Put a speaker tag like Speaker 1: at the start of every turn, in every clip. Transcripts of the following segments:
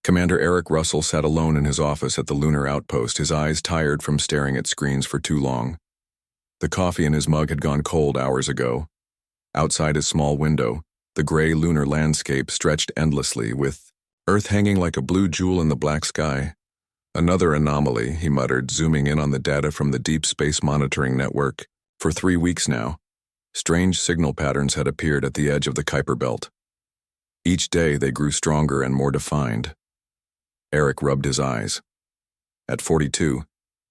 Speaker 1: Commander Eric Russell sat alone in his office at the lunar outpost, his eyes tired from staring at screens for too long. The coffee in his mug had gone cold hours ago. Outside his small window, the gray lunar landscape stretched endlessly, with Earth hanging like a blue jewel in the black sky. Another anomaly, he muttered, zooming in on the data from the Deep Space Monitoring Network. For 3 weeks now, strange signal patterns had appeared at the edge of the Kuiper Belt. Each day they grew stronger and more defined. Eric rubbed his eyes. At 42,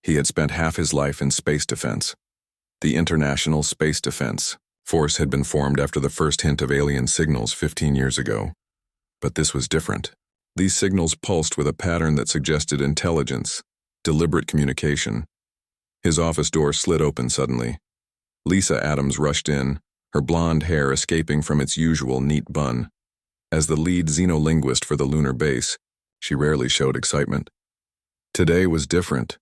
Speaker 1: he had spent half his life in space defense. The International Space Defense Force had been formed after the first hint of alien signals 15 years ago. But this was different. These signals pulsed with a pattern that suggested intelligence, deliberate communication. His office door slid open suddenly. Lisa Adams rushed in, her blonde hair escaping from its usual neat bun. As the lead xenolinguist for the lunar base, she rarely showed excitement. Today was different.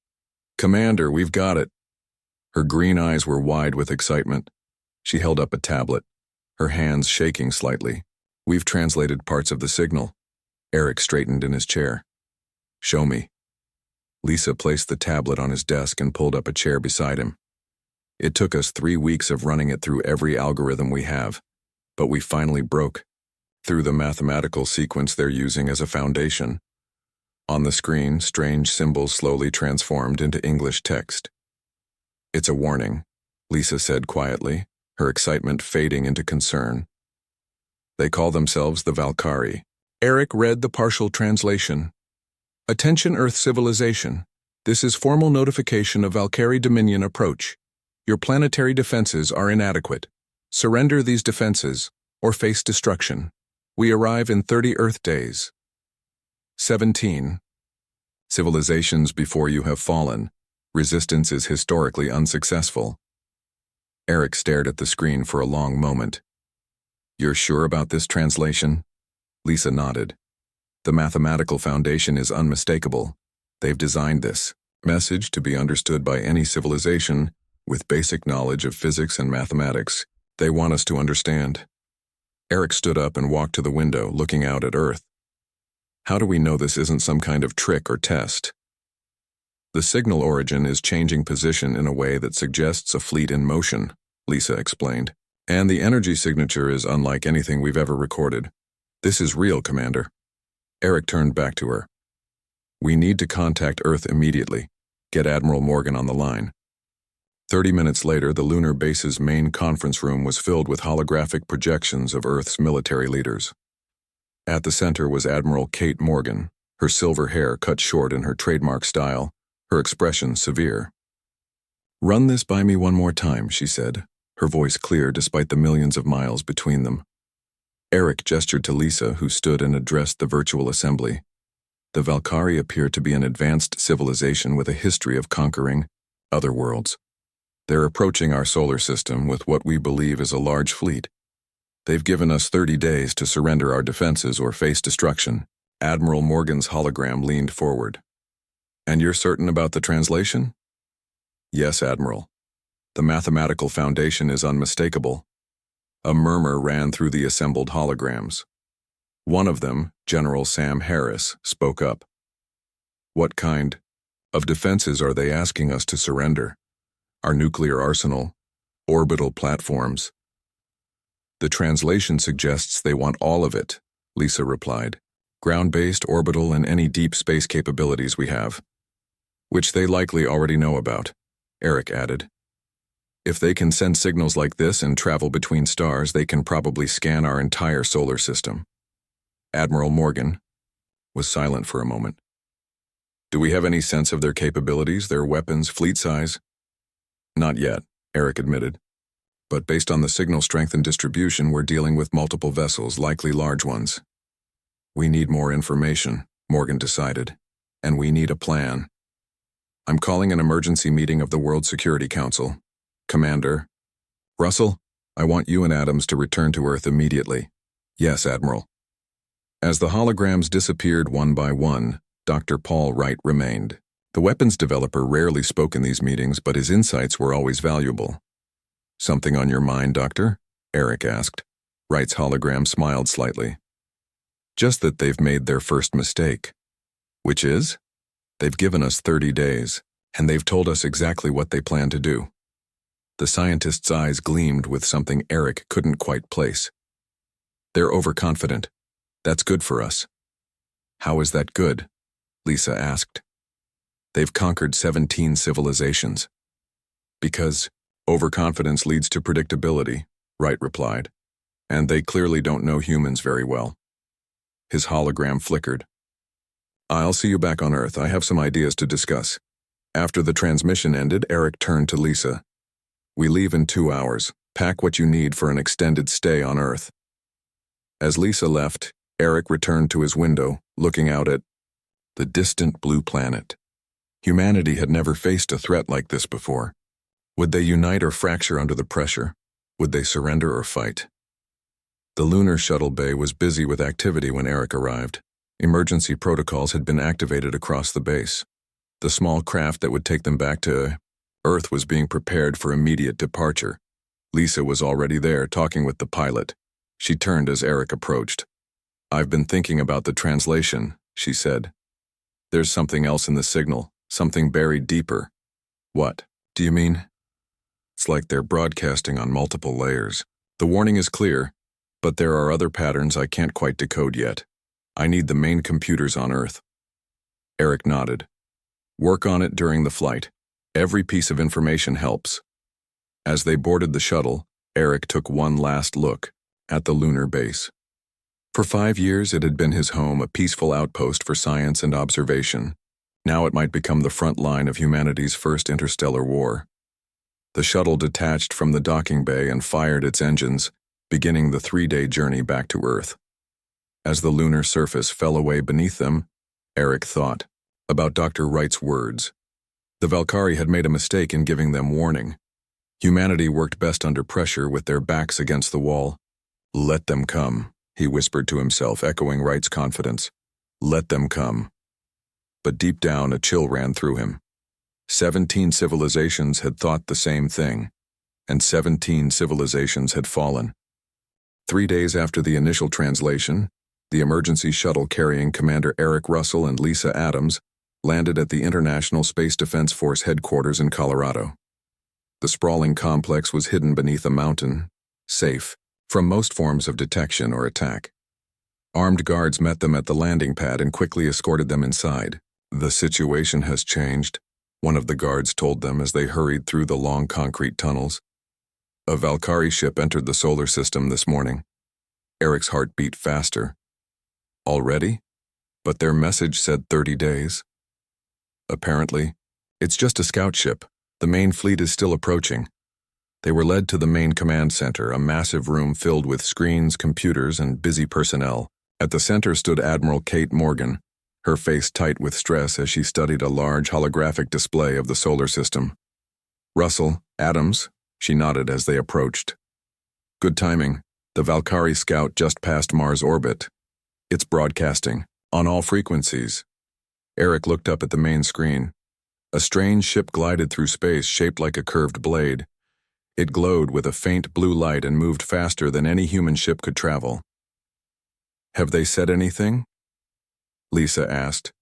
Speaker 1: "Commander, we've got it." Her green eyes were wide with excitement. She held up a tablet, her hands shaking slightly. "We've translated parts of the signal." Eric straightened in his chair. "Show me." Lisa placed the tablet on his desk and pulled up a chair beside him. "It took us 3 weeks of running it through every algorithm we have, but we finally broke through the mathematical sequence they're using as a foundation." On the screen, strange symbols slowly transformed into English text. "It's a warning," Lisa said quietly, her excitement fading into concern. "They call themselves the Valkyrie." Eric read the partial translation. "Attention Earth civilization. This is formal notification of Valkyrie Dominion approach. Your planetary defenses are inadequate. Surrender these defenses, or face destruction. We arrive in 30 Earth days. 17. Civilizations before you have fallen. Resistance is historically unsuccessful." Eric stared at the screen for a long moment. "You're sure about this translation?" Lisa nodded. "The mathematical foundation is unmistakable. They've designed this message to be understood by any civilization with basic knowledge of physics and mathematics. They want us to understand." Eric stood up and walked to the window, looking out at Earth. "How do we know this isn't some kind of trick or test?" "The signal origin is changing position in a way that suggests a fleet in motion," Lisa explained. "And the energy signature is unlike anything we've ever recorded. This is real, Commander." Eric turned back to her. "We need to contact Earth immediately. Get Admiral Morgan on the line." 30 minutes later, the lunar base's main conference room was filled with holographic projections of Earth's military leaders. At the center was Admiral Kate Morgan, her silver hair cut short in her trademark style, her expression severe. "Run this by me one more time," she said, her voice clear despite the millions of miles between them. Eric gestured to Lisa, who stood and addressed the virtual assembly. The Valkyrie appeared to be an advanced civilization with a history of conquering other worlds. They're approaching our solar system with what we believe is a large fleet. They've given us 30 days to surrender our defenses or face destruction. Admiral Morgan's hologram leaned forward. "And you're certain about the translation?" "Yes, Admiral. The mathematical foundation is unmistakable." A murmur ran through the assembled holograms. One of them, General Sam Harris, spoke up. "What kind of defenses are they asking us to surrender? Our nuclear arsenal? Orbital platforms?" "The translation suggests they want all of it," Lisa replied. "Ground-based, orbital, and any deep space capabilities we have." "Which they likely already know about," Eric added. "If they can send signals like this and travel between stars, they can probably scan our entire solar system." Admiral Morgan was silent for a moment. "Do we have any sense of their capabilities, their weapons, fleet size?" "Not yet," Eric admitted. "But based on the signal strength and distribution, we're dealing with multiple vessels, likely large ones." "We need more information," Morgan decided. "And we need a plan. I'm calling an emergency meeting of the World Security Council. Commander Russell, I want you and Adams to return to Earth immediately." "Yes, Admiral." As the holograms disappeared one by one, Dr. Paul Wright remained. The weapons developer rarely spoke in these meetings, but his insights were always valuable. "Something on your mind, Doctor?" Eric asked. Wright's hologram smiled slightly. "Just that they've made their first mistake." Which is? They've given us 30 days, and they've told us exactly what they plan to do. The scientist's eyes gleamed with something Eric couldn't quite place. They're overconfident. That's good for us. How is that good? Lisa asked. They've conquered 17 civilizations. Because overconfidence leads to predictability, Wright replied. And they clearly don't know humans very well. His hologram flickered. I'll see you back on Earth. I have some ideas to discuss. After the transmission ended, Eric turned to Lisa. We leave in 2 hours. Pack what you need for an extended stay on Earth. As Lisa left, Eric returned to his window, looking out at the distant blue planet. Humanity had never faced a threat like this before. Would they unite or fracture under the pressure? Would they surrender or fight? The lunar shuttle bay was busy with activity when Eric arrived. Emergency protocols had been activated across the base. The small craft that would take them back to Earth was being prepared for immediate departure. Lisa was already there, talking with the pilot. She turned as Eric approached. I've been thinking about the translation, she said. There's something else in the signal, something buried deeper. What do you mean? It's like they're broadcasting on multiple layers. The warning is clear, but there are other patterns I can't quite decode yet. I need the main computers on Earth. Eric nodded. Work on it during the flight. Every piece of information helps. As they boarded the shuttle, Eric took one last look at the lunar base. For 5 years, it had been his home, a peaceful outpost for science and observation. Now it might become the front line of humanity's first interstellar war. The shuttle detached from the docking bay and fired its engines, beginning the 3-day journey back to Earth. As the lunar surface fell away beneath them, Eric thought about Dr. Wright's words. The Valkyrie had made a mistake in giving them warning. Humanity worked best under pressure with their backs against the wall. Let them come, he whispered to himself, echoing Wright's confidence. Let them come. But deep down, a chill ran through him. 17 civilizations had thought the same thing, and 17 civilizations had fallen. 3 days after the initial translation, the emergency shuttle carrying Commander Eric Russell and Lisa Adams landed at the International Space Defense Force headquarters in Colorado. The sprawling complex was hidden beneath a mountain, safe from most forms of detection or attack. Armed guards met them at the landing pad and quickly escorted them inside. The situation has changed, one of the guards told them as they hurried through the long concrete tunnels. A Valkyrie ship entered the solar system this morning. Eric's heart beat faster. Already? But their message said 30 days. Apparently, it's just a scout ship. The main fleet is still approaching. They were led to the main command center, a massive room filled with screens, computers, and busy personnel. At the center stood Admiral Kate Morgan, her face tight with stress as she studied a large holographic display of the solar system. Russell, Adams, she nodded as they approached. Good timing. The Valkyrie scout just passed Mars orbit. It's broadcasting, on all frequencies. Eric looked up at the main screen. A strange ship glided through space, shaped like a curved blade. It glowed with a faint blue light and moved faster than any human ship could travel. Have they said anything? Lisa asked,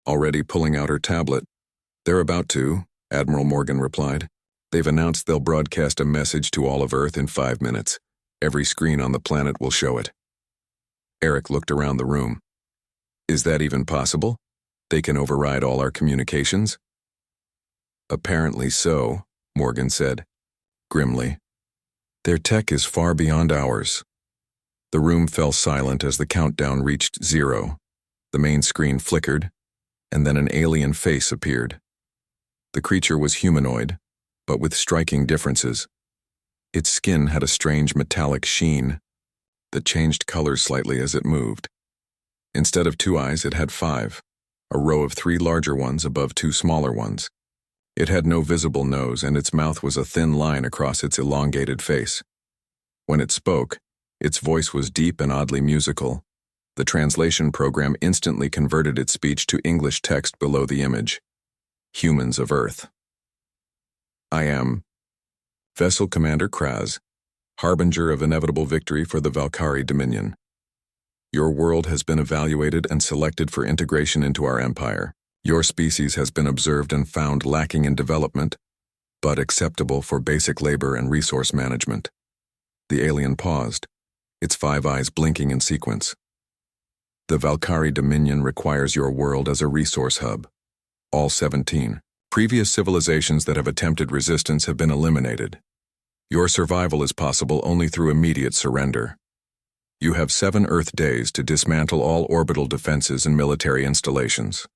Speaker 1: already pulling out her tablet. They're about to, Admiral Morgan replied. They've announced they'll broadcast a message to all of Earth in 5 minutes. Every screen on the planet will show it. Eric looked around the room. Is that even possible? They can override all our communications? Apparently so, Morgan said, grimly. Their tech is far beyond ours. The room fell silent as the countdown reached 0. The main screen flickered, and then an alien face appeared. The creature was humanoid, but with striking differences. Its skin had a strange metallic sheen that changed color slightly as it moved. Instead of 2 eyes, it had 5, a row of 3 larger ones above 2 smaller ones. It had no visible nose, and its mouth was a thin line across its elongated face. When it spoke, its voice was deep and oddly musical. The translation program instantly converted its speech to English text below the image. Humans of Earth. I am Vessel Commander Kraz, harbinger of inevitable victory for the Valkyrie Dominion. Your world has been evaluated and selected for integration into our empire. Your species has been observed and found lacking in development, but acceptable for basic labor and resource management. The alien paused, its 5 eyes blinking in sequence. The Valkyrie Dominion requires your world as a resource hub. All 17 previous civilizations that have attempted resistance have been eliminated. Your survival is possible only through immediate surrender. You have 7 Earth days to dismantle all orbital defenses and military installations.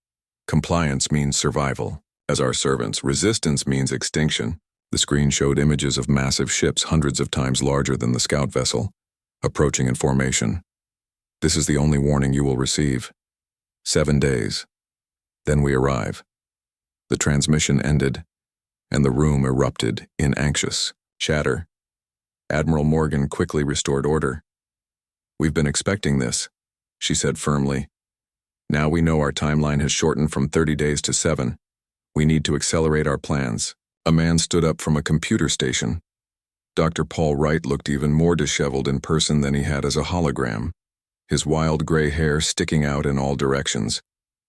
Speaker 1: Compliance means survival. As our servants, resistance means extinction. The screen showed images of massive ships hundreds of times larger than the scout vessel, approaching in formation. This is the only warning you will receive. 7 days. Then we arrive. The transmission ended, and the room erupted in anxious chatter. Admiral Morgan quickly restored order. "We've been expecting this," she said firmly. "Now we know our timeline has shortened from 30 days to 7. We need to accelerate our plans." A man stood up from a computer station. Dr. Paul Wright looked even more disheveled in person than he had as a hologram, his wild gray hair sticking out in all directions.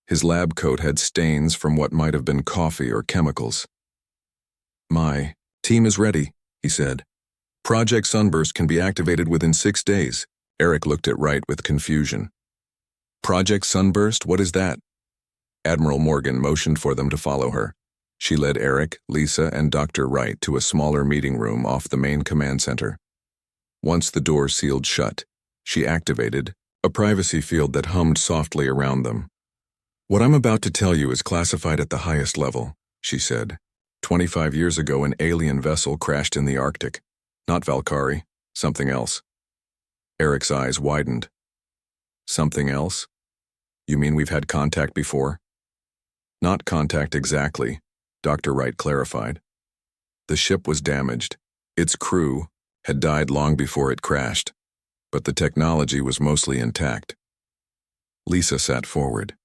Speaker 1: His lab coat had stains from what might have been coffee or chemicals. "My team is ready," he said. "Project Sunburst can be activated within 6 days. Eric looked at Wright with confusion. "Project Sunburst? What is that?" Admiral Morgan motioned for them to follow her. She led Eric, Lisa, and Dr. Wright to a smaller meeting room off the main command center. Once the door sealed shut, she activated a privacy field that hummed softly around them. "What I'm about to tell you is classified at the highest level," she said. 25 years ago, an alien vessel crashed in the Arctic. Not Valkyrie, something else. Eric's eyes widened. "Something else? You mean we've had contact before?" "Not contact exactly," Dr. Wright clarified. "The ship was damaged. Its crew had died long before it crashed, but the technology was mostly intact." Lisa sat forward.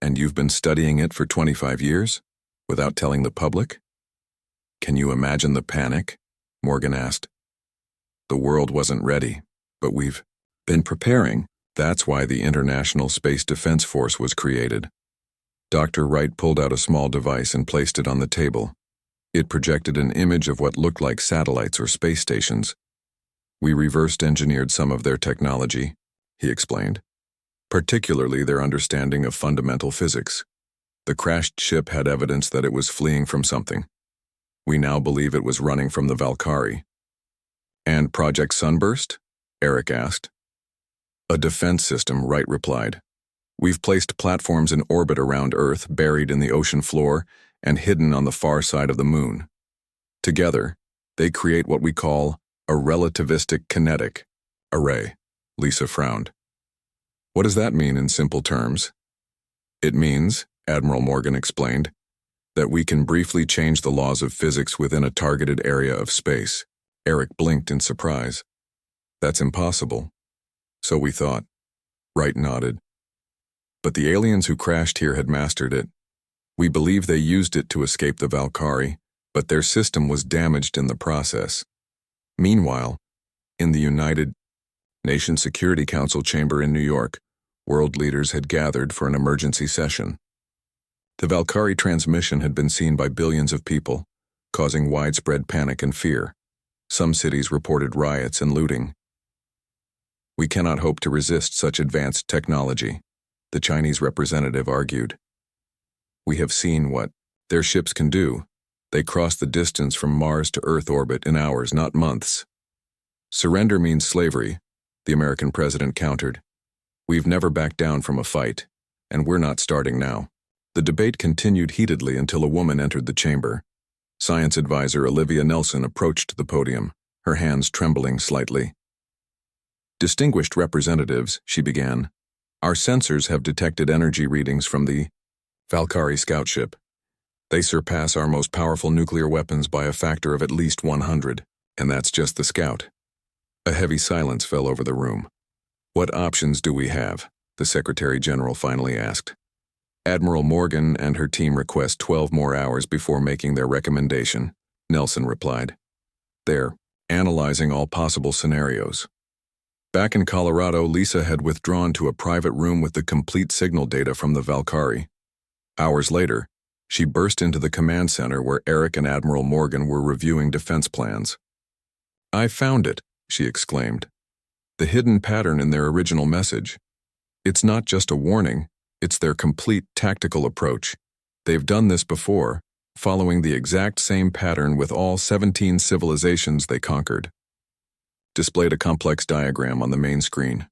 Speaker 1: "And you've been studying it for 25 years? Without telling the public?" "Can you imagine the panic?" Morgan asked. "The world wasn't ready, but we've been preparing. That's why the International Space Defense Force was created." Dr. Wright pulled out a small device and placed it on the table. It projected an image of what looked like satellites or space stations. "We reversed engineered some of their technology," he explained, "particularly their understanding of fundamental physics. The crashed ship had evidence that it was fleeing from something. We now believe it was running from the Valkyrie." "And Project Sunburst?" Eric asked. "A defense system," Wright replied. "We've placed platforms in orbit around Earth, buried in the ocean floor, and hidden on the far side of the moon. Together, they create what we call a relativistic kinetic array." Lisa frowned. "What does that mean in simple terms?" "It means," Admiral Morgan explained, "that we can briefly change the laws of physics within a targeted area of space." Eric blinked in surprise. "That's impossible." "So we thought." Wright nodded. "But the aliens who crashed here had mastered it. We believe they used it to escape the Valkyrie, but their system was damaged in the process." Meanwhile, in the United Nations Security Council chamber in New York, world leaders had gathered for an emergency session. The Valkyrie transmission had been seen by billions of people, causing widespread panic and fear. Some cities reported riots and looting. "We cannot hope to resist such advanced technology," the Chinese representative argued. "We have seen what their ships can do. They cross the distance from Mars to Earth orbit in hours, not months." "Surrender means slavery," the American president countered. "We've never backed down from a fight, and we're not starting now." The debate continued heatedly until a woman entered the chamber. Science advisor Olivia Nelson approached the podium, her hands trembling slightly. "Distinguished representatives," she began, "our sensors have detected energy readings from the Valkyrie scout ship. They surpass our most powerful nuclear weapons by a factor of at least 100, and that's just the scout." A heavy silence fell over the room. "What options do we have?" the Secretary General finally asked. "Admiral Morgan and her team request 12 more hours before making their recommendation," Nelson replied. "They're analyzing all possible scenarios." Back in Colorado, Lisa had withdrawn to a private room with the complete signal data from the Valkyrie. Hours later, she burst into the command center where Eric and Admiral Morgan were reviewing defense plans. "I found it," she exclaimed. "The hidden pattern in their original message. It's not just a warning, it's their complete tactical approach. They've done this before, following the exact same pattern with all 17 civilizations they conquered." Displayed a complex diagram on the main screen.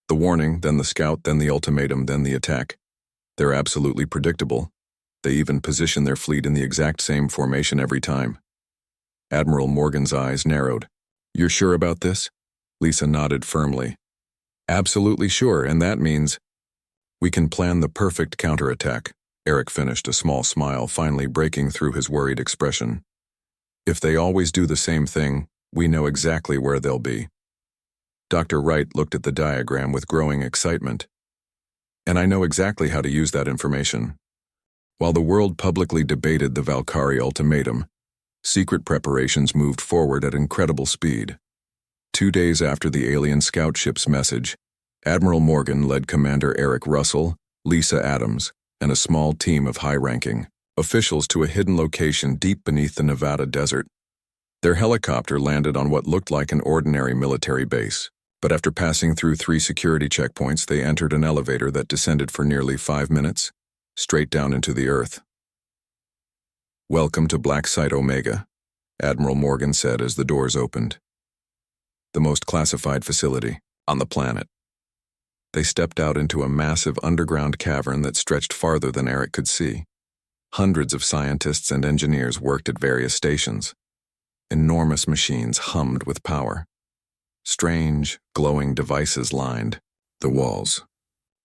Speaker 1: The warning, then the scout, then the ultimatum, then the attack. They're absolutely predictable. They even position their fleet in the exact same formation every time. Admiral Morgan's eyes narrowed. "You're sure about this?" Lisa nodded firmly. "Absolutely sure, and that means we can plan the perfect counterattack." Eric finished, a small smile finally breaking through his worried expression. "If they always do the same thing, we know exactly where they'll be." Dr. Wright looked at the diagram with growing excitement. "And I know exactly how to use that information." While the world publicly debated the Valkyrie ultimatum, secret preparations moved forward at incredible speed. 2 days after the alien scout ship's message, Admiral Morgan led Commander Eric Russell, Lisa Adams, and a small team of high-ranking officials to a hidden location deep beneath the Nevada desert. Their helicopter landed on what looked like an ordinary military base, but after passing through 3 security checkpoints, they entered an elevator that descended for nearly 5 minutes, straight down into the earth. "Welcome to Black Site Omega," Admiral Morgan said as the doors opened. "The most classified facility on the planet." They stepped out into a massive underground cavern that stretched farther than Eric could see. Hundreds of scientists and engineers worked at various stations. Enormous machines hummed with power. Strange, glowing devices lined the walls.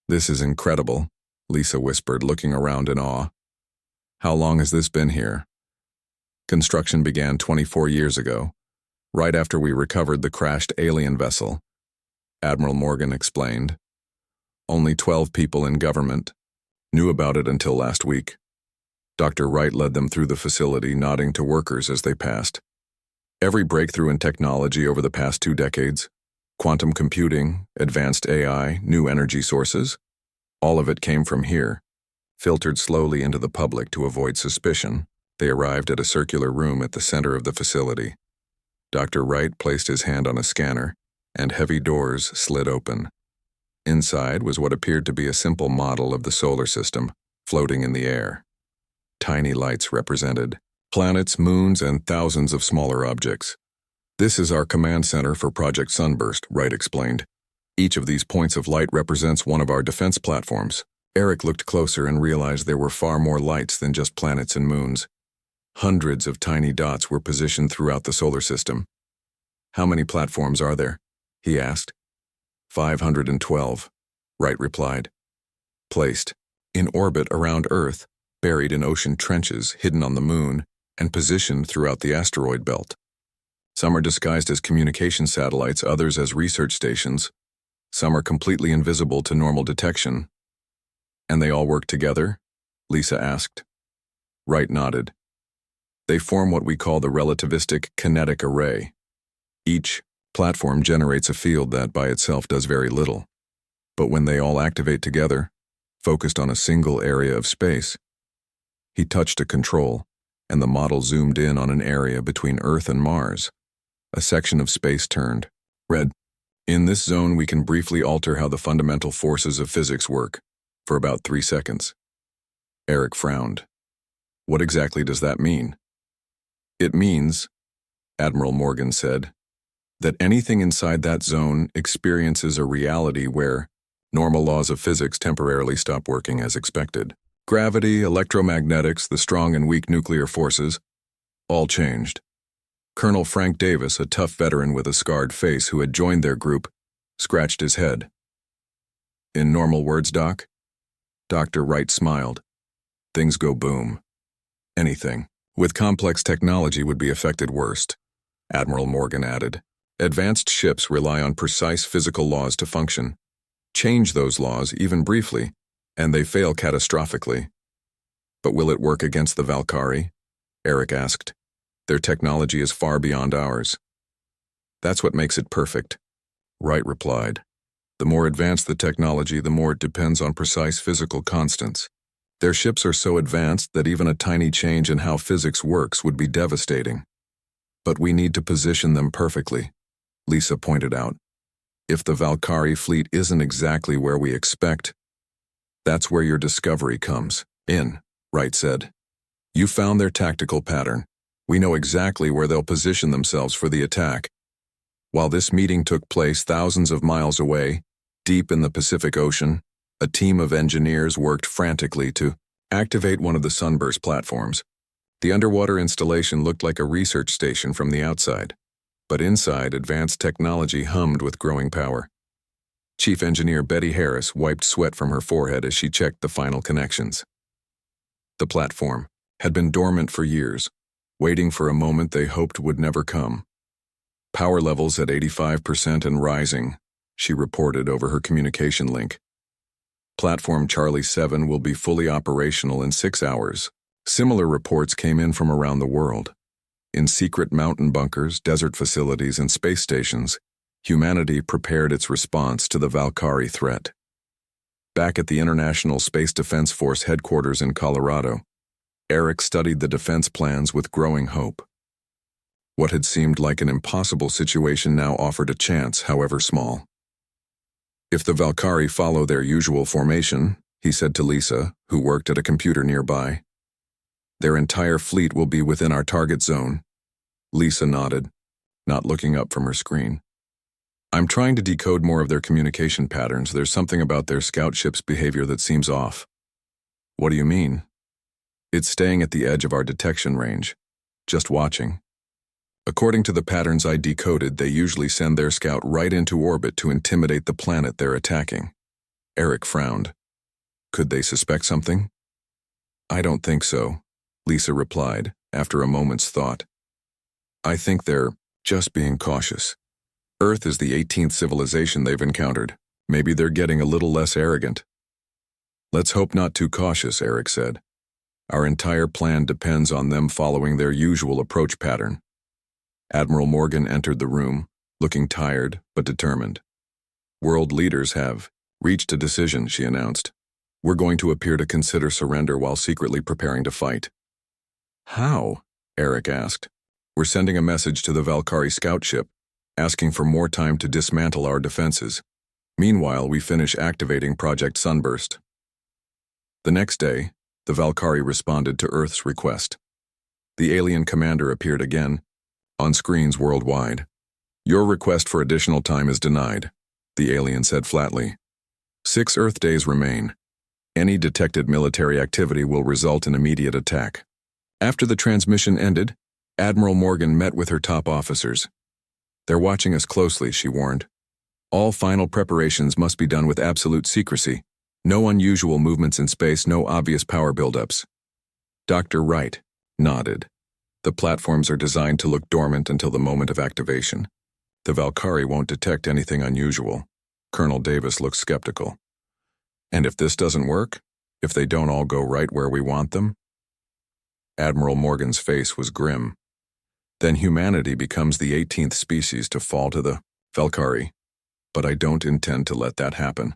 Speaker 1: "This is incredible," Lisa whispered, looking around in awe. "How long has this been here?" "Construction began 24 years ago, right after we recovered the crashed alien vessel," Admiral Morgan explained. "Only 12 people in government knew about it until last week." Dr. Wright led them through the facility, nodding to workers as they passed. "Every breakthrough in technology over the past 2 decades, quantum computing, advanced AI, new energy sources, all of it came from here, filtered slowly into the public to avoid suspicion." They arrived at a circular room at the center of the facility. Dr. Wright placed his hand on a scanner, and heavy doors slid open. Inside was what appeared to be a simple model of the solar system, floating in the air. Tiny lights represented planets, moons, and thousands of smaller objects. "This is our command center for Project Sunburst," Wright explained. "Each of these points of light represents one of our defense platforms." Eric looked closer and realized there were far more lights than just planets and moons. Hundreds of tiny dots were positioned throughout the solar system. "How many platforms are there?" he asked. 512, Wright replied. "Placed in orbit around Earth, buried in ocean trenches, hidden on the moon, and positioned throughout the asteroid belt. Some are disguised as communication satellites, others as research stations. Some are completely invisible to normal detection." "And they all work together?" Lisa asked. Wright nodded. "They form what we call the relativistic kinetic array. Each platform generates a field that by itself does very little. But when they all activate together, focused on a single area of space." He touched a control, and the model zoomed in on an area between Earth and Mars. A section of space turned red. "In this zone, we can briefly alter how the fundamental forces of physics work, for about 3 seconds. Eric frowned. "What exactly does that mean?" "It means," Admiral Morgan said, "that anything inside that zone experiences a reality where normal laws of physics temporarily stop working as expected. Gravity, electromagnetics, the strong and weak nuclear forces, all changed." Colonel Frank Davis, a tough veteran with a scarred face who had joined their group, scratched his head. "In normal words, Doc?" Dr. Wright smiled. "Things go boom. Anything with complex technology would be affected worst," Admiral Morgan added. "Advanced ships rely on precise physical laws to function. Change those laws, even briefly, and they fail catastrophically." "But will it work against the Valkyrie?" Eric asked. "Their technology is far beyond ours." "That's what makes it perfect," Wright replied. The more advanced the technology, the more it depends on precise physical constants. Their ships are so advanced that even a tiny change in how physics works would be devastating. But we need to position them perfectly, Lisa pointed out. If the Valkyrie fleet isn't exactly where we expect, that's where your discovery comes in, Wright said. You found their tactical pattern. We know exactly where they'll position themselves for the attack. While this meeting took place thousands of miles away, deep in the Pacific Ocean, a team of engineers worked frantically to activate one of the Sunburst platforms. The underwater installation looked like a research station from the outside, but inside, advanced technology hummed with growing power. Chief Engineer Betty Harris wiped sweat from her forehead as she checked the final connections. The platform had been dormant for years, waiting for a moment they hoped would never come. Power levels at 85% and rising, she reported over her communication link. Platform Charlie 7 will be fully operational in 6 hours. Similar reports came in from around the world. In secret mountain bunkers, desert facilities, and space stations, humanity prepared its response to the Valkyrie threat. Back at the International Space Defense Force headquarters in Colorado, Eric studied the defense plans with growing hope. What had seemed like an impossible situation now offered a chance, however small. If the Valkyrie follow their usual formation, he said to Lisa, who worked at a computer nearby, their entire fleet will be within our target zone. Lisa nodded, not looking up from her screen. I'm trying to decode more of their communication patterns. There's something about their scout ship's behavior that seems off. What do you mean? It's staying at the edge of our detection range, just watching. According to the patterns I decoded, they usually send their scout right into orbit to intimidate the planet they're attacking. Eric frowned. Could they suspect something? I don't think so, Lisa replied, after a moment's thought. I think they're just being cautious. Earth is the 18th civilization they've encountered. Maybe they're getting a little less arrogant. Let's hope not too cautious, Eric said. Our entire plan depends on them following their usual approach pattern. Admiral Morgan entered the room, looking tired but determined. World leaders have reached a decision, she announced. We're going to appear to consider surrender while secretly preparing to fight. How? Eric asked. We're sending a message to the Valkyrie scout ship, asking for more time to dismantle our defenses. Meanwhile, we finish activating Project Sunburst. The next day, the Valkyrie responded to Earth's request. The alien commander appeared again, on screens worldwide. Your request for additional time is denied, the alien said flatly. 6 Earth days remain. Any detected military activity will result in immediate attack. After the transmission ended, Admiral Morgan met with her top officers. They're watching us closely, she warned. All final preparations must be done with absolute secrecy. No unusual movements in space, no obvious power buildups. Dr. Wright nodded. The platforms are designed to look dormant until the moment of activation. The Valkyrie won't detect anything unusual. Colonel Davis looked skeptical. And if this doesn't work? If they don't all go right where we want them? Admiral Morgan's face was grim. Then humanity becomes the 18th species to fall to the Valkyrie. But I don't intend to let that happen.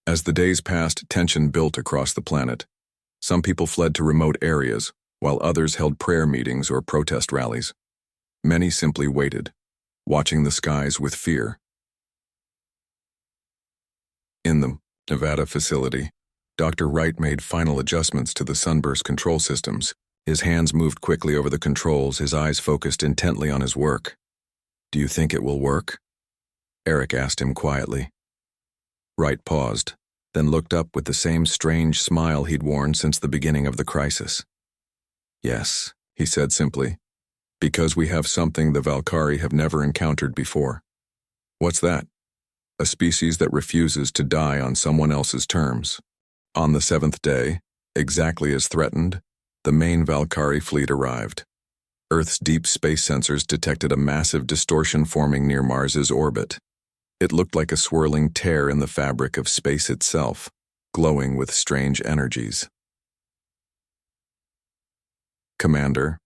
Speaker 1: As the days passed, tension built across the planet. Some people fled to remote areas, while others held prayer meetings or protest rallies. Many simply waited, watching the skies with fear. In the Nevada facility, Dr. Wright made final adjustments to the Sunburst control systems. His hands moved quickly over the controls, his eyes focused intently on his work. Do you think it will work? Eric asked him quietly. Wright paused, then looked up with the same strange smile he'd worn since the beginning of the crisis. Yes, he said simply, because we have something the Valkyrie have never encountered before. What's that? A species that refuses to die on someone else's terms. On the 7th day, exactly as threatened, the main Valkyrie fleet arrived. Earth's deep space sensors detected a massive distortion forming near Mars's orbit. It looked like a swirling tear in the fabric of space itself, glowing with strange energies. Commander,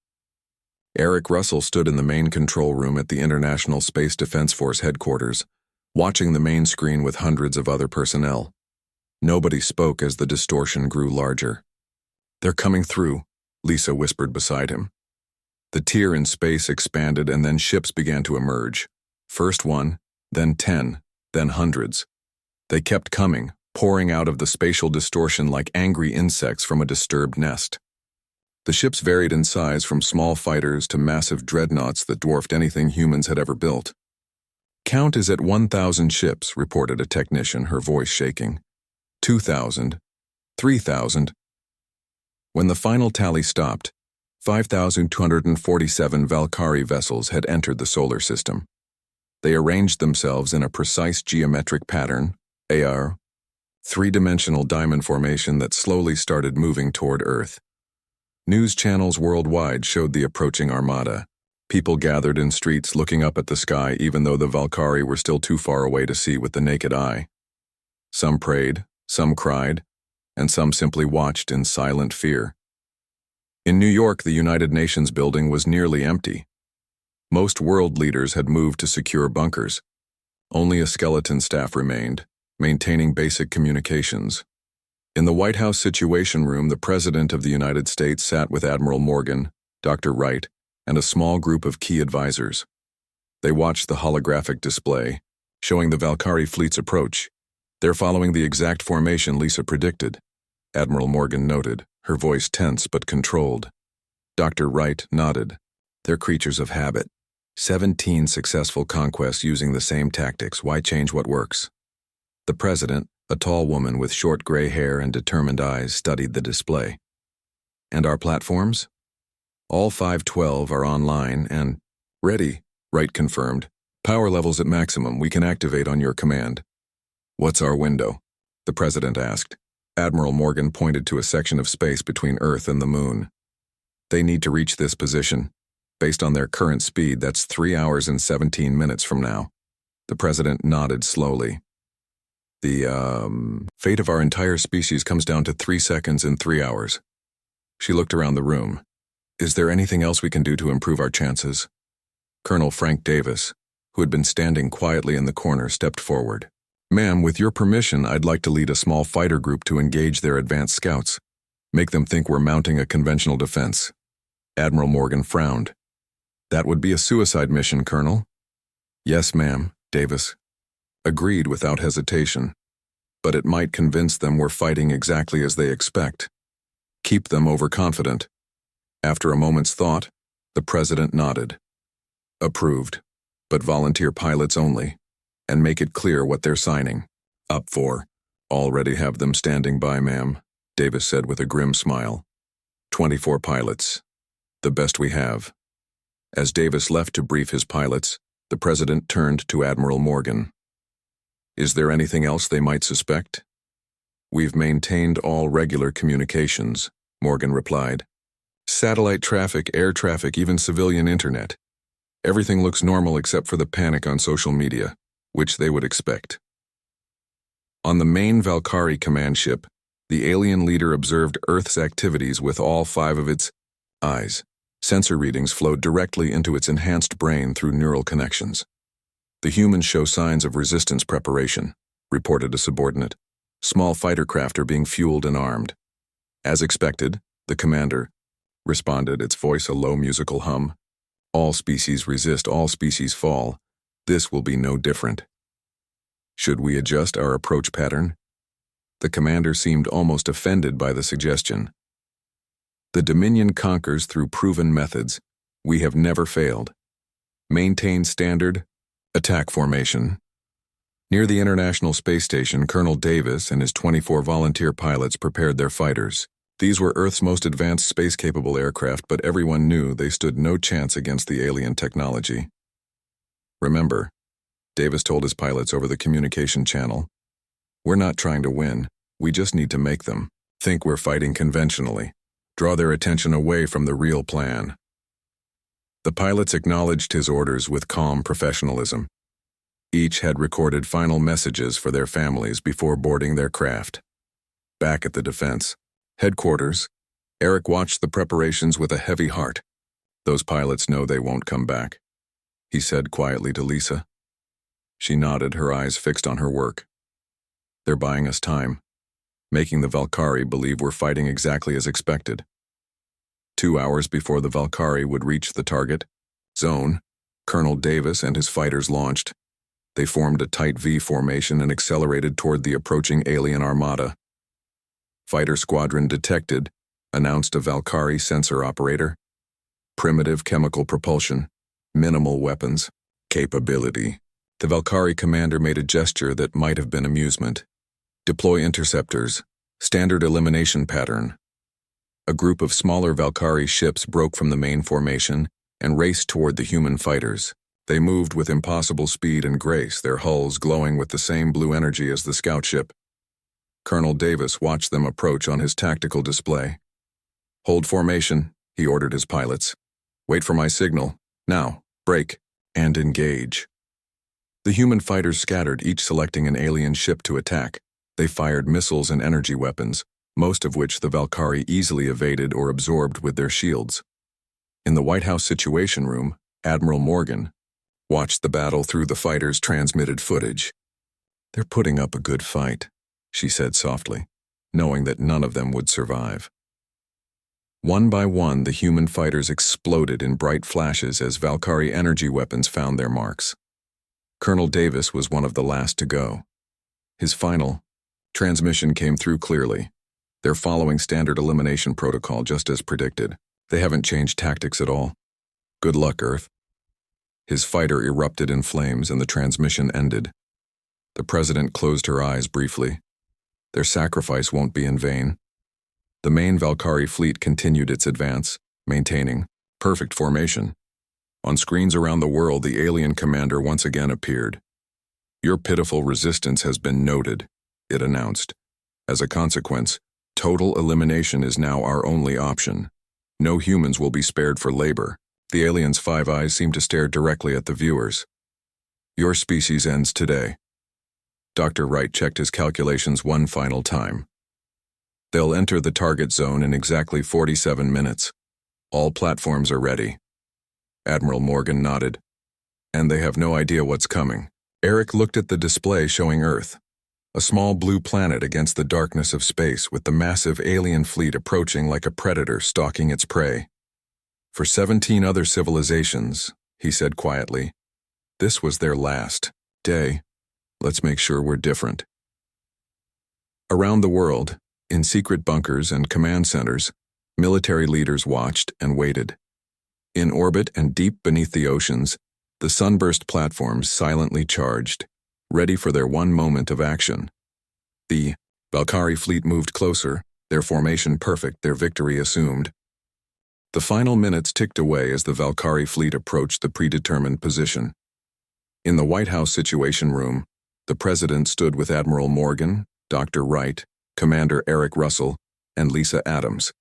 Speaker 1: Eric Russell stood in the main control room at the International Space Defense Force headquarters, watching the main screen with hundreds of other personnel. Nobody spoke as the distortion grew larger. "They're coming through," Lisa whispered beside him. The tier in space expanded and then ships began to emerge. First one, then 10, then hundreds. They kept coming, pouring out of the spatial distortion like angry insects from a disturbed nest. The ships varied in size from small fighters to massive dreadnoughts that dwarfed anything humans had ever built. "Count is at 1,000 ships," reported a technician, her voice shaking. 2,000. 3,000. When the final tally stopped, 5,247 Valkyrie vessels had entered the solar system. They arranged themselves in a precise geometric pattern, AR, three-dimensional diamond formation that slowly started moving toward Earth. News channels worldwide showed the approaching Armada. People gathered in streets looking up at the sky even though the Valkyrie were still too far away to see with the naked eye. Some prayed, some cried, and some simply watched in silent fear. In New York, the United Nations building was nearly empty. Most world leaders had moved to secure bunkers. Only a skeleton staff remained, maintaining basic communications. In the White House Situation Room, the President of the United States sat with Admiral Morgan, Dr. Wright, and a small group of key advisors. They watched the holographic display, showing the Valkyrie fleet's approach. "They're following the exact formation Lisa predicted," Admiral Morgan noted, her voice tense but controlled. Dr. Wright nodded. "They're creatures of habit. 17 successful conquests using the same tactics. Why change what works?" The President, a tall woman with short gray hair and determined eyes, studied the display. "And our platforms?" "All 512 are online and..." "Ready," Wright confirmed. "Power levels at maximum. We can activate on your command." "What's our window?" the President asked. Admiral Morgan pointed to a section of space between Earth and the Moon. "They need to reach this position. Based on their current speed, that's 3 hours and 17 minutes from now." The President nodded slowly. "The fate of our entire species comes down to 3 seconds and 3 hours." She looked around the room. "Is there anything else we can do to improve our chances?" Colonel Frank Davis, who had been standing quietly in the corner, stepped forward. "Ma'am, with your permission, I'd like to lead a small fighter group to engage their advanced scouts. Make them think we're mounting a conventional defense." Admiral Morgan frowned. "That would be a suicide mission, Colonel." "Yes, ma'am," Davis agreed without hesitation. "But it might convince them we're fighting exactly as they expect. Keep them overconfident." After a moment's thought, the President nodded. "Approved, but volunteer pilots only, and make it clear what they're signing up for." "Already have them standing by, ma'am," Davis said with a grim smile. 24 pilots. The best we have." As Davis left to brief his pilots, the President turned to Admiral Morgan. "Is there anything else they might suspect?" "We've maintained all regular communications," Morgan replied. "Satellite traffic, air traffic, even civilian internet. Everything looks normal except for the panic on social media, which they would expect." On the main Valkyrie command ship, the alien leader observed Earth's activities with all 5 of its eyes. Sensor readings flowed directly into its enhanced brain through neural connections. "The humans show signs of resistance preparation," reported a subordinate. "Small fighter craft are being fueled and armed." "As expected," the commander responded, its voice a low musical hum. "All species resist, all species fall. This will be no different." "Should we adjust our approach pattern?" The commander seemed almost offended by the suggestion. "The Dominion conquers through proven methods. We have never failed. Maintain standard attack formation." Near the International Space Station, Colonel Davis and his 24 volunteer pilots prepared their fighters. These were Earth's most advanced space-capable aircraft, but everyone knew they stood no chance against the alien technology. "Remember," Davis told his pilots over the communication channel, "we're not trying to win. We just need to make them think we're fighting conventionally. Draw their attention away from the real plan." The pilots acknowledged his orders with calm professionalism. Each had recorded final messages for their families before boarding their craft. Back at the defense headquarters, Eric watched the preparations with a heavy heart. Those pilots know they won't come back, he said quietly to Lisa. She nodded, her eyes fixed on her work. They're buying us time, making the Valkyrie believe we're fighting exactly as expected. 2 hours before the Valkyrie would reach the target zone, Colonel Davis and his fighters launched. They formed a tight V formation and accelerated toward the approaching alien armada. Fighter squadron detected, announced a Valkyrie sensor operator. Primitive chemical propulsion, minimal weapons, capability. The Valkyrie commander made a gesture that might have been amusement. Deploy interceptors, standard elimination pattern. A group of smaller Valkyrie ships broke from the main formation and raced toward the human fighters. They moved with impossible speed and grace, their hulls glowing with the same blue energy as the scout ship. Colonel Davis watched them approach on his tactical display. Hold formation, he ordered his pilots. Wait for my signal. Now, brake, and engage. The human fighters scattered, each selecting an alien ship to attack. They fired missiles and energy weapons, most of which the Valkyrie easily evaded or absorbed with their shields. In the White House Situation Room, Admiral Morgan watched the battle through the fighters' transmitted footage. They're putting up a good fight, she said softly, knowing that none of them would survive. One by one, the human fighters exploded in bright flashes as Valkyrie energy weapons found their marks. Colonel Davis was one of the last to go. His final transmission came through clearly. They're following standard elimination protocol just as predicted. They haven't changed tactics at all. Good luck, Earth. His fighter erupted in flames and the transmission ended. The president closed her eyes briefly. Their sacrifice won't be in vain. The main Valkyrie fleet continued its advance, maintaining perfect formation. On screens around the world, the alien commander once again appeared. Your pitiful resistance has been noted, it announced. As a consequence, total elimination is now our only option. No humans will be spared for labor. The alien's 5 eyes seemed to stare directly at the viewers. Your species ends today. Dr. Wright checked his calculations one final time. They'll enter the target zone in exactly 47 minutes. All platforms are ready. Admiral Morgan nodded. And they have no idea what's coming. Eric looked at the display showing Earth, a small blue planet against the darkness of space with the massive alien fleet approaching like a predator stalking its prey. For 17 other civilizations, he said quietly, this was their last day. Let's make sure we're different. Around the world, in secret bunkers and command centers, military leaders watched and waited. In orbit and deep beneath the oceans, the sunburst platforms silently charged, ready for their one moment of action. The Valkyrie fleet moved closer, their formation perfect, their victory assumed. The final minutes ticked away as the Valkyrie fleet approached the predetermined position. In the White House Situation Room, the president stood with Admiral Morgan, Dr. Wright, Commander Eric Russell, and Lisa Adams.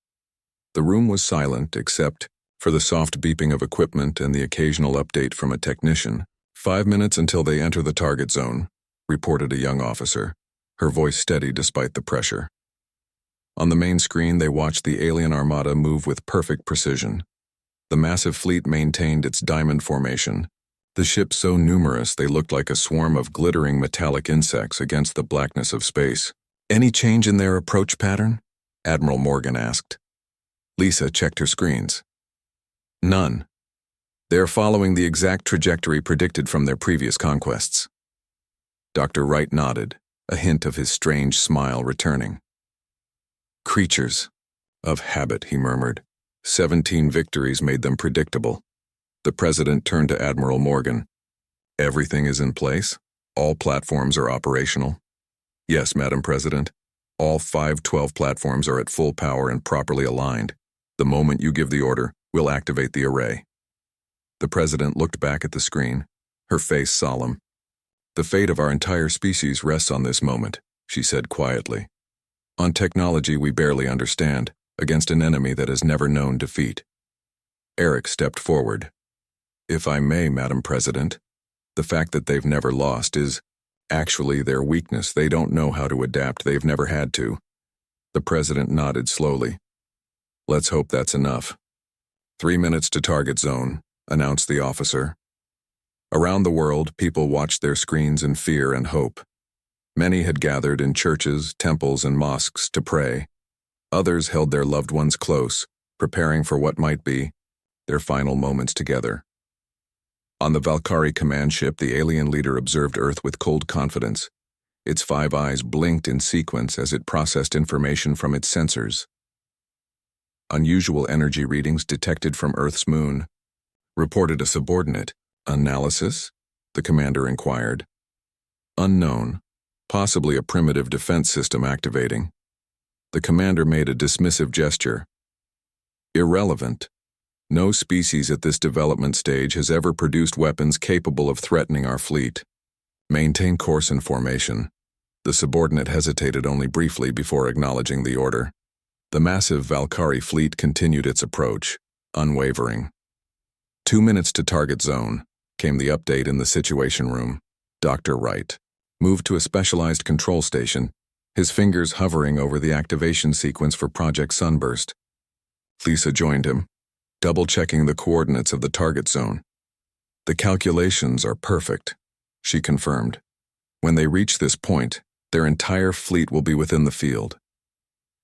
Speaker 1: The room was silent except for the soft beeping of equipment and the occasional update from a technician. 5 minutes until they enter the target zone, reported a young officer, her voice steady despite the pressure. On the main screen, they watched the alien armada move with perfect precision. The massive fleet maintained its diamond formation, the ships so numerous they looked like a swarm of glittering metallic insects against the blackness of space. Any change in their approach pattern? Admiral Morgan asked. Lisa checked her screens. None. They're following the exact trajectory predicted from their previous conquests. Dr. Wright nodded, a hint of his strange smile returning. Creatures of habit, he murmured. 17 victories made them predictable. The president turned to Admiral Morgan. Everything is in place? All platforms are operational? Yes, Madam President. All 512 platforms are at full power and properly aligned. The moment you give the order, we'll activate the array. The president looked back at the screen, her face solemn. The fate of our entire species rests on this moment, she said quietly. On technology we barely understand, against an enemy that has never known defeat. Eric stepped forward. If I may, Madam President, the fact that they've never lost is actually their weakness. They don't know how to adapt. They've never had to. The president nodded slowly. Let's hope that's enough. 3 minutes to target zone, announced the officer. Around the world, people watched their screens in fear and hope. Many had gathered in churches, temples, and mosques to pray. Others held their loved ones close, preparing for what might be their final moments together. On the Valkyrie command ship, the alien leader observed Earth with cold confidence. Its 5 eyes blinked in sequence as it processed information from its sensors. Unusual energy readings detected from Earth's moon. Reported a subordinate. Analysis? The commander inquired. Unknown. Possibly a primitive defense system activating. The commander made a dismissive gesture. Irrelevant. No species at this development stage has ever produced weapons capable of threatening our fleet. Maintain course and formation. The subordinate hesitated only briefly before acknowledging the order. The massive Valkyrie fleet continued its approach, unwavering. 2 minutes to target zone, came the update in the situation room. Dr. Wright moved to a specialized control station, his fingers hovering over the activation sequence for Project Sunburst. Lisa joined him, double-checking the coordinates of the target zone. The calculations are perfect, she confirmed. When they reach this point, their entire fleet will be within the field.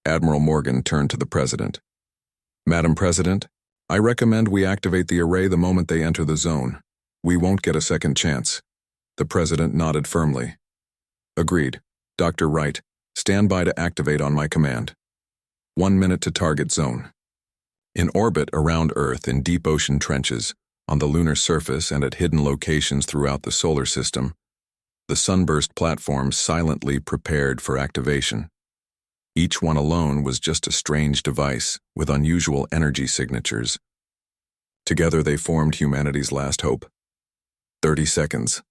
Speaker 1: Admiral Morgan turned to the President. Madam President, I recommend we activate the array the moment they enter the zone. We won't get a second chance. The President nodded firmly. Agreed. Dr. Wright, stand by to activate on my command. 1 minute to target zone. In orbit around Earth in deep ocean trenches, on the lunar surface and at hidden locations throughout the solar system, the Sunburst platforms silently prepared for activation. Each one alone was just a strange device with unusual energy signatures. Together they formed humanity's last hope. 30 seconds.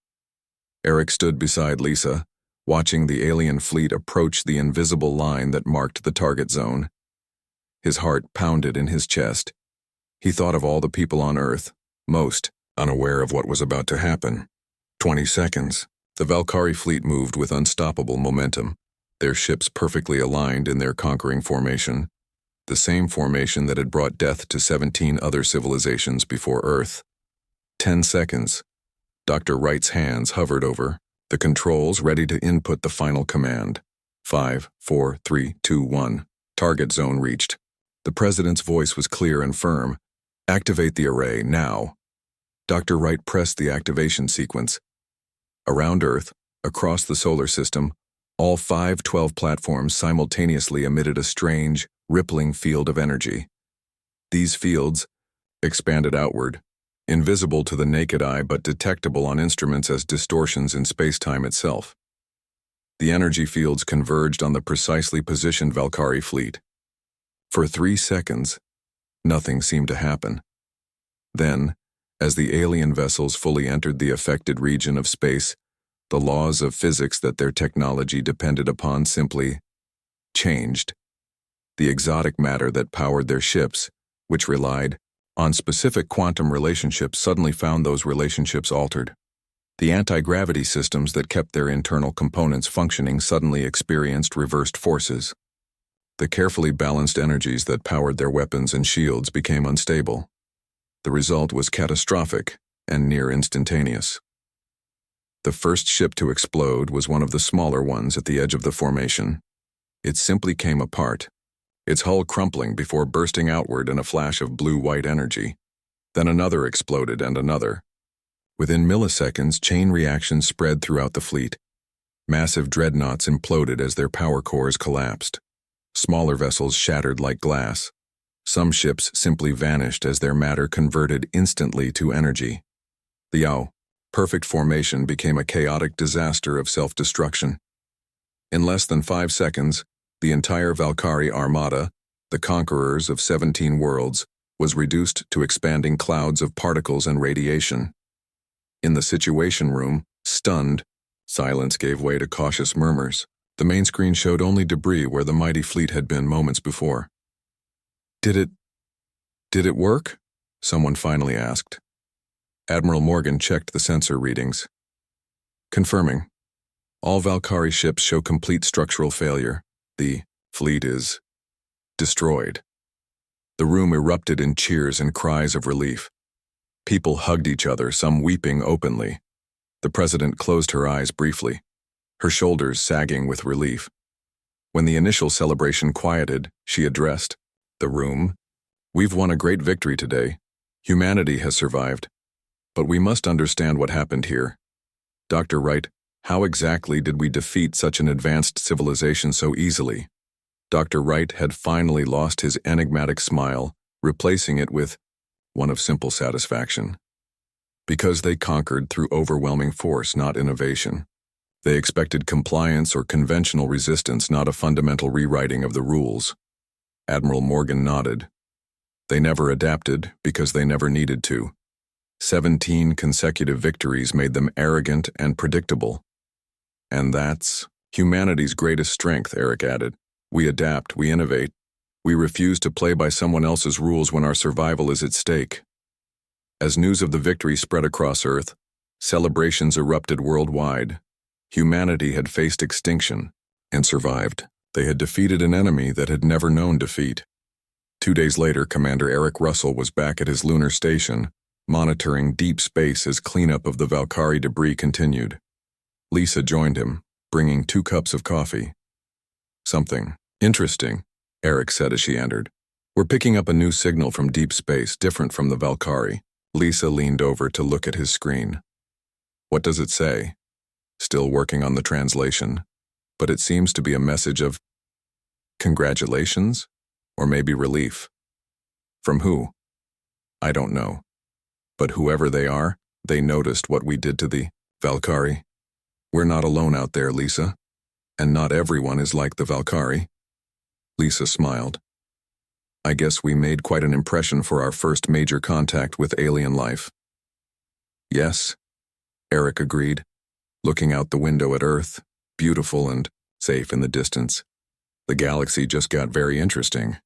Speaker 1: Eric stood beside Lisa, watching the alien fleet approach the invisible line that marked the target zone. His heart pounded in his chest. He thought of all the people on Earth, most unaware of what was about to happen. 20 seconds. The Valkyrie fleet moved with unstoppable momentum, their ships perfectly aligned in their conquering formation, the same formation that had brought death to 17 other civilizations before Earth. 10 seconds. Dr. Wright's hands hovered over the controls, ready to input the final command. 5, 4, 3, 2, 1. Target zone reached. The President's voice was clear and firm. Activate the array, now. Dr. Wright pressed the activation sequence. Around Earth, across the solar system, all 512 platforms simultaneously emitted a strange, rippling field of energy. These fields expanded outward, invisible to the naked eye but detectable on instruments as distortions in space-time itself. The energy fields converged on the precisely positioned Valkyrie fleet. For 3 seconds, nothing seemed to happen. Then, as the alien vessels fully entered the affected region of space, the laws of physics that their technology depended upon simply changed. The exotic matter that powered their ships, which relied on specific quantum relationships, suddenly found those relationships altered. The anti-gravity systems that kept their internal components functioning suddenly experienced reversed forces. The carefully balanced energies that powered their weapons and shields became unstable. The result was catastrophic and near instantaneous. The first ship to explode was one of the smaller ones at the edge of the formation. It simply came apart, its hull crumpling before bursting outward in a flash of blue-white energy. Then another exploded and another. Within milliseconds, chain reactions spread throughout the fleet. Massive dreadnoughts imploded as their power cores collapsed. Smaller vessels shattered like glass. Some ships simply vanished as their matter converted instantly to energy. The perfect formation became a chaotic disaster of self-destruction. In less than 5 seconds, the entire Valkyrie Armada, the conquerors of 17 worlds, was reduced to expanding clouds of particles and radiation. In the situation room, stunned, silence gave way to cautious murmurs. The main screen showed only debris where the mighty fleet had been moments before. Did it work? Someone finally asked. Admiral Morgan checked the sensor readings. Confirming. All Valkyrie ships show complete structural failure. The fleet is destroyed. The room erupted in cheers and cries of relief. People hugged each other, some weeping openly. The president closed her eyes briefly, her shoulders sagging with relief. When the initial celebration quieted, she addressed the room. "We've won a great victory today. Humanity has survived. But we must understand what happened here. Dr. Wright, how exactly did we defeat such an advanced civilization so easily?" Dr. Wright had finally lost his enigmatic smile, replacing it with one of simple satisfaction. Because they conquered through overwhelming force, not innovation. They expected compliance or conventional resistance, not a fundamental rewriting of the rules. Admiral Morgan nodded. They never adapted because they never needed to. 17 consecutive victories made them arrogant and predictable. And that's humanity's greatest strength, Eric added. We adapt, we innovate. We refuse to play by someone else's rules when our survival is at stake. As news of the victory spread across Earth, celebrations erupted worldwide. Humanity had faced extinction and survived. They had defeated an enemy that had never known defeat. 2 days later, Commander Eric Russell was back at his lunar station, monitoring deep space as cleanup of the Valkyrie debris continued. Lisa joined him, bringing 2 cups of coffee. "Something interesting," Eric said as she entered. "We're picking up a new signal from deep space, different from the Valkyrie." Lisa leaned over to look at his screen. "What does it say?" "Still working on the translation, but it seems to be a message of congratulations, or maybe relief." "From who?" "I don't know. But whoever they are, they noticed what we did to the Valkyrie. We're not alone out there, Lisa. And not everyone is like the Valkyrie." Lisa smiled. "I guess we made quite an impression for our first major contact with alien life." "Yes," Eric agreed, looking out the window at Earth, beautiful and safe in the distance. The galaxy just got very interesting.